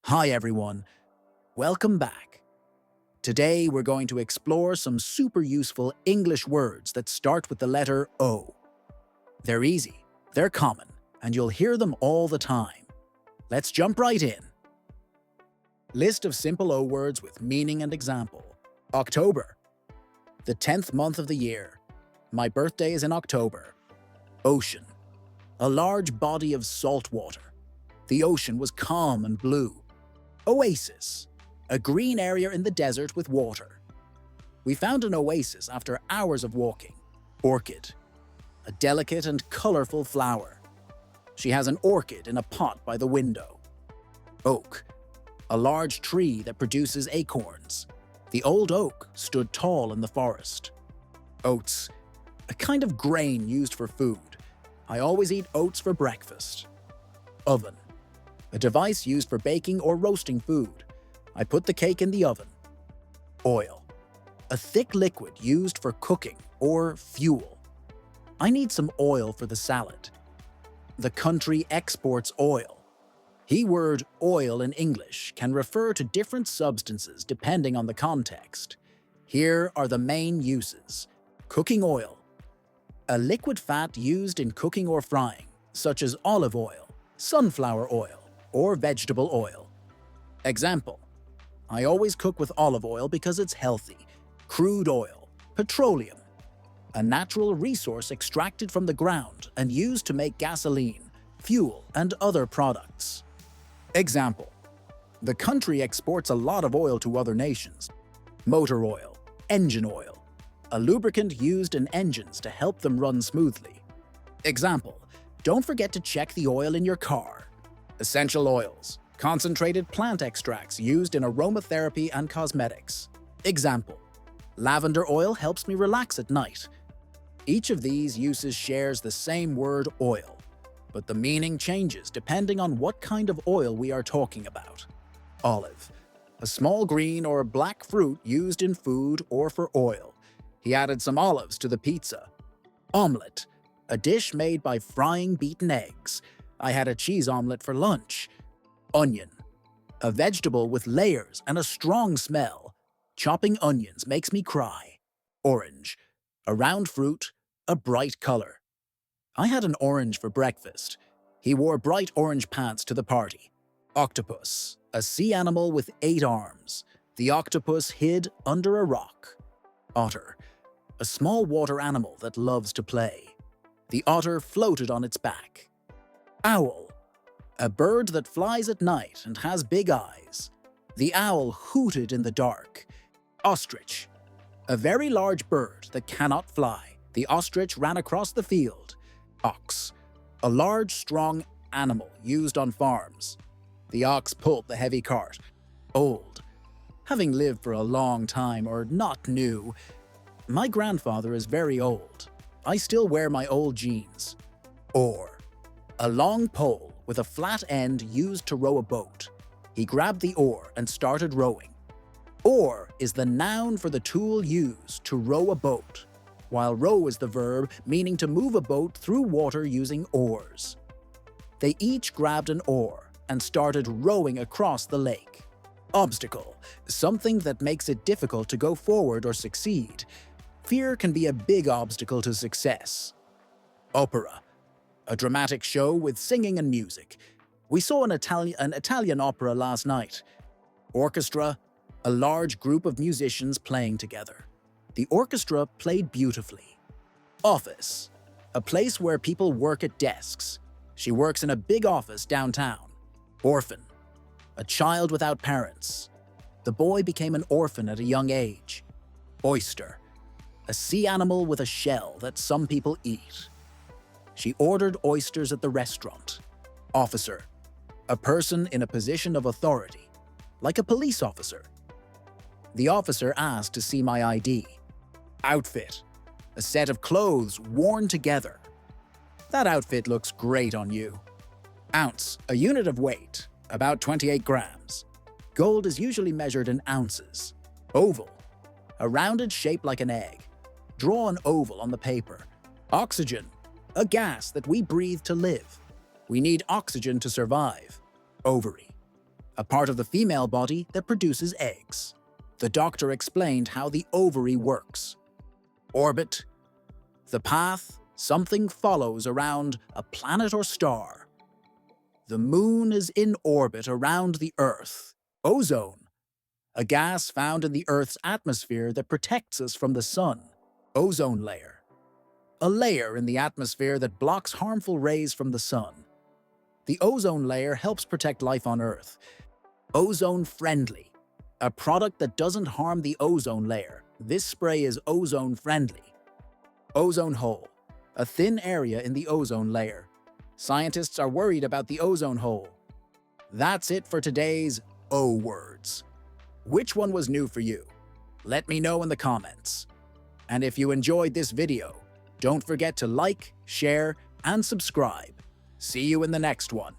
Hi everyone, welcome back. Today we're going to explore some super useful English words that start with the letter O. They're easy, they're common, and you'll hear them all the time. Let's jump right in. List of simple O words with meaning and example. October, the 10th month of the year. My birthday is in October. Ocean, a large body of salt water. The ocean was calm and blue. Oasis, a green area in the desert with water. We found an oasis after hours of walking. Orchid, a delicate and colorful flower. She has an orchid in a pot by the window. Oak, a large tree that produces acorns. The old oak stood tall in the forest. Oats, a kind of grain used for food. I always eat oats for breakfast. Oven, a device used for baking or roasting food. I put the cake in the oven. Oil, a thick liquid used for cooking or fuel. I need some oil for the salad. The country exports oil. Keyword oil in English can refer to different substances depending on the context. Here are the main uses. Cooking oil, a liquid fat used in cooking or frying, such as olive oil, sunflower oil, or vegetable oil. Example, I always cook with olive oil because it's healthy. Crude oil, petroleum, a natural resource extracted from the ground and used to make gasoline, fuel, and other products. Example, the country exports a lot of oil to other nations. Motor oil, engine oil, a lubricant used in engines to help them run smoothly. Example, don't forget to check the oil in your car. Essential oils, concentrated plant extracts used in aromatherapy and cosmetics. Example, lavender oil helps me relax at night. Each of these uses shares the same word oil, but the meaning changes depending on what kind of oil we are talking about. Olive, a small green or black fruit used in food or for oil. He added some olives to the pizza. Omelette, a dish made by frying beaten eggs. I had a cheese omelette for lunch. Onion, a vegetable with layers and a strong smell. Chopping onions makes me cry. Orange, a round fruit, a bright color. I had an orange for breakfast. He wore bright orange pants to the party. Octopus, a sea animal with 8 arms. The octopus hid under a rock. Otter, a small water animal that loves to play. The otter floated on its back. Owl, a bird that flies at night and has big eyes. The owl hooted in the dark. Ostrich, a very large bird that cannot fly. The ostrich ran across the field. Ox, a large, strong animal used on farms. The ox pulled the heavy cart. Old, having lived for a long time or not new. My grandfather is very old. I still wear my old jeans. Oar, a long pole with a flat end used to row a boat. He grabbed the oar and started rowing. Oar is the noun for the tool used to row a boat, while row is the verb meaning to move a boat through water using oars. They each grabbed an oar and started rowing across the lake. Obstacle, something that makes it difficult to go forward or succeed. Fear can be a big obstacle to success. Opera, a dramatic show with singing and music. We saw an Italian opera last night. Orchestra, a large group of musicians playing together. The orchestra played beautifully. Office, a place where people work at desks. She works in a big office downtown. Orphan, a child without parents. The boy became an orphan at a young age. Oyster, a sea animal with a shell that some people eat. She ordered oysters at the restaurant. Officer, a person in a position of authority, like a police officer. The officer asked to see my ID. Outfit, a set of clothes worn together. That outfit looks great on you. Ounce, a unit of weight, about 28 grams. Gold is usually measured in ounces. Oval, a rounded shape like an egg. Draw an oval on the paper. Oxygen, a gas that we breathe to live. We need oxygen to survive. Ovary, a part of the female body that produces eggs. The doctor explained how the ovary works. Orbit, the path something follows around a planet or star. The moon is in orbit around the Earth. Ozone, a gas found in the Earth's atmosphere that protects us from the sun. Ozone layer, a layer in the atmosphere that blocks harmful rays from the sun. The ozone layer helps protect life on Earth. Ozone-friendly, a product that doesn't harm the ozone layer. This spray is ozone-friendly. Ozone hole, a thin area in the ozone layer. Scientists are worried about the ozone hole. That's it for today's O words. Which one was new for you? Let me know in the comments. And if you enjoyed this video, don't forget to like, share, and subscribe. See you in the next one.